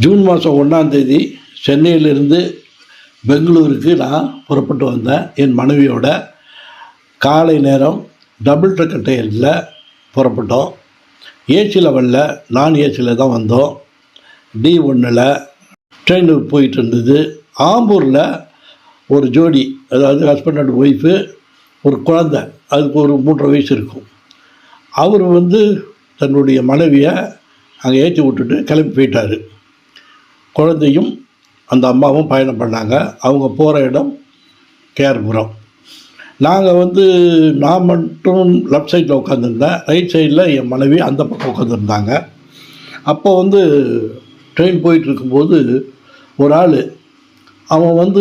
June மாதம் 1ஆம் தேதி சென்னையிலிருந்து பெங்களூருக்கு நான் புறப்பட்டு வந்தேன். என் மனைவியோட காலை நேரம் டபுள் டெக்கர் ட்ரெயினில் புறப்பட்டோம். ஏசியில் வரல, நான் ஏசியில் தான் வந்தோம். D1ல் ட்ரெயின் போயிட்டு இருந்தது. ஆம்பூரில் ஒரு ஜோடி, அதாவது ஹஸ்பண்ட் அண்ட் ஒய்ஃபு, ஒரு குழந்தை, அதுக்கு ஒரு 3.5 வயசு இருக்கும். அவர் தன்னுடைய மனைவியை அங்கே ஏற்றி விட்டுட்டு கிளம்பி போயிட்டார். குழந்தையும் அந்த அம்மாவும் பயணம் பண்ணாங்க. அவங்க போகிற இடம் கேர்புரம். நாங்கள் நான் மட்டும் லெஃப்ட் சைடில் உட்காந்துருந்தேன். ரைட் சைடில் என் மனைவி அந்த பக்கம் உட்காந்துருந்தாங்க. அப்போ ட்ரெயின் போயிட்டுருக்கும்போது ஒரு ஆள், அவன்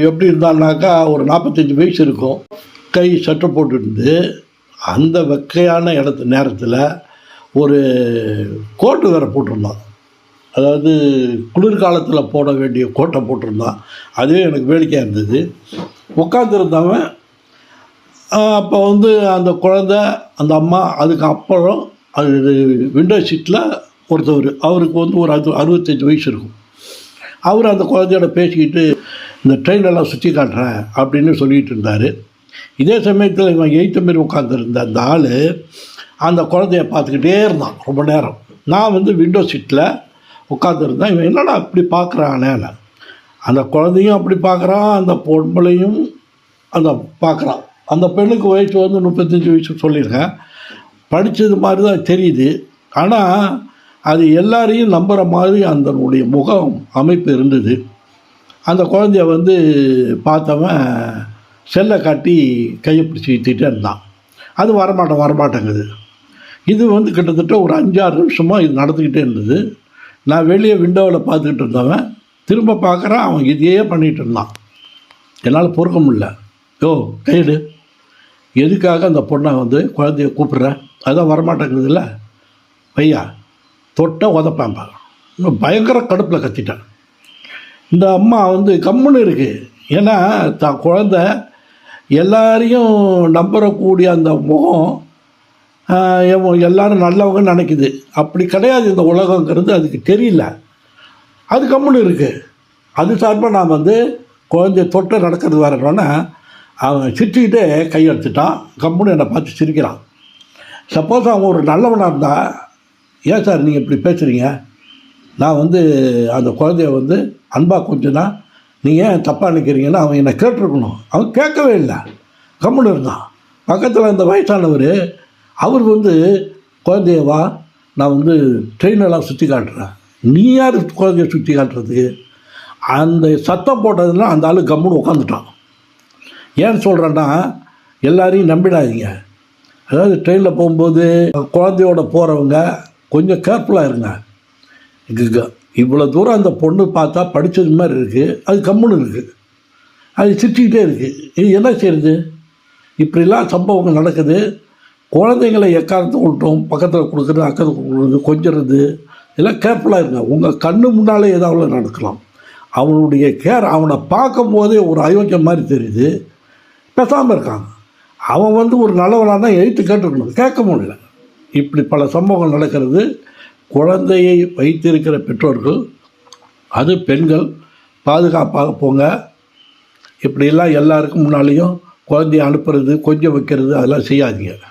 எப்படி இருந்தான்னாக்கா ஒரு 45 வயசு இருக்கும். கை சட்டை போட்டுருந்து அந்த வெக்கையான நேரத்தில் ஒரு கோட்டு வேறு போட்டிருந்தான். அதாவது குளிர்காலத்தில் போட வேண்டிய கோட்டை போட்டிருந்தான். அதுவே எனக்கு வேடிக்கையாக இருந்தது. உட்காந்துருந்தவன் அப்போ அந்த குழந்த, அந்த அம்மா, அதுக்கு அப்புறம் அது விண்டோ சீட்டில் ஒருத்தவர், அவருக்கு ஒரு 65 வயசு இருக்கும். அவர் அந்த குழந்தையோட பேசிக்கிட்டு இந்த ட்ரெயினெல்லாம் சுற்றி காட்டுறேன் அப்படின்னு சொல்லிகிட்டு இருந்தார். இதே சமயத்தில் இவன் எய்த்த மாரி உட்காந்துருந்த அந்த ஆள் அந்த குழந்தைய பார்த்துக்கிட்டே இருந்தான் ரொம்ப நேரம். நான் விண்டோ சீட்டில் உட்காந்துருந்தேன். இவன் என்னடா அப்படி பார்க்குறானே, அந்த குழந்தையும் அப்படி பார்க்குறான், அந்த பொம்பளையும் அந்த பார்க்குறான். அந்த பெண்ணுக்கு வயசு 35 வயசு சொல்லியிருக்கேன். படித்தது மாதிரி தான் தெரியுது. ஆனால் அது எல்லாரையும் நம்புகிற மாதிரி அதனுடைய முகம் அமைப்பு இருந்தது. அந்த குழந்தைய பார்த்தவன் செல்லை காட்டி கையை பிடிச்சி இழுத்துக்கிட்டே இருந்தான். அது வரமாட்டேங்குது. இது கிட்டத்தட்ட ஒரு 5-6 நிமிஷமாக இது நடந்துக்கிட்டே இருந்தது. நான் வெளியே விண்டோவில் பார்த்துக்கிட்டு இருந்தவன் திரும்ப பார்க்குறான், அவன் இதையே பண்ணிகிட்டு இருந்தான். என்னால் பொறுக்க முடியல. கையெடு, எதுக்காக அந்த பொண்ணை குழந்தைய கூப்பிட்றேன், அதான் வரமாட்டேங்குதுல்ல, பையா தொட்ட உதப்பேன் பாரு. இன்னும் பயங்கர கடுப்பில் கத்திட்டேன். இந்த அம்மா கம்முன்னு இருக்குது. ஏன்னா தான் குழந்த எல்லாரையும் நம்புறக்கூடிய அந்த முகம் எல்லோரும் நல்லவங்கன்னு நினைக்குது. அப்படி கிடையாது இந்த உலகங்கிறது, அதுக்கு தெரியல. அது கம்முன்னு இருக்குது. அது சார்பாக நான் குழந்தைய தொட்ட நடக்கிறது வரணுன்னா அவன் சிரிச்சுக்கிட்டே கையெடுத்துட்டான். கம்முன்னு என்னை பார்த்து சிரிக்கிறான். சப்போஸ் அவன் ஒரு நல்லவனாக இருந்தால், ஏன் சார் நீங்கள் இப்படி பேசுகிறீங்க, நான் அந்த குழந்தைய அன்பாக கொஞ்சம்னா நீங்கள் ஏன் தப்பாக நினைக்கிறீங்கன்னா அவன் என்னை கேட்டிருக்கணும். அவன் கேட்கவே இல்லை, கம்முன்னு இருந்தான். பக்கத்தில் இந்த வயசானவர், அவர் குழந்தையவா நான் ட்ரெயினெல்லாம் சுற்றி காட்டுறேன், நீ யார் குழந்தைய சுற்றி காட்டுறதுக்கு? அந்த சத்தம் போட்டதுன்னா அந்த ஆள் கம்முன்னு உட்காந்துட்டான். ஏன்னு சொல்கிறேன்னா, எல்லாரையும் நம்பிடாதீங்க. அதாவது ட்ரெயினில் போகும்போது குழந்தையோட போகிறவங்க கொஞ்சம் கேர்ஃபுல்லாக இருங்க. இவ்வளோ தூரம் அந்த பொண்ணு பார்த்தா படித்தது மாதிரி இருக்குது, அது கம்முன்னு இருக்குது, அது சிரிச்சுக்கிட்டே இருக்குது. இது என்ன செய்யுது? இப்படிலாம் சம்பவங்கள் நடக்குது. குழந்தைங்களை எக்காரத்தை விட்டோம் பக்கத்தில் கொடுக்குறது, அக்கத்தில் கொடுக்குறது, கொஞ்சிறது, இதெல்லாம் கேர்ஃபுல்லாக இருங்க. உங்கள் கண்ணு முன்னாலே ஏதாவது நடக்கலாம். அவனுடைய அவனை பார்க்கும் போதே ஒரு அயோக்கியம் மாதிரி தெரியுது, பேசாமல் இருக்காங்க. அவன் ஒரு நல்லவனாக தான் எழுத்து கேட்டுருக்கணும், கேட்க முடியல. இப்படி பல சம்பவங்கள் நடக்கிறது. குழந்தையை வைத்திருக்கிற பெற்றோர்கள், அது பெண்கள், பாதுகாப்பாக போங்க. இப்படியெல்லாம் எல்லாருக்கும் முன்னாலேயும் குழந்தைய அனுப்புறது, கொஞ்சம் வைக்கிறது, அதெல்லாம் செய்யாதீங்க.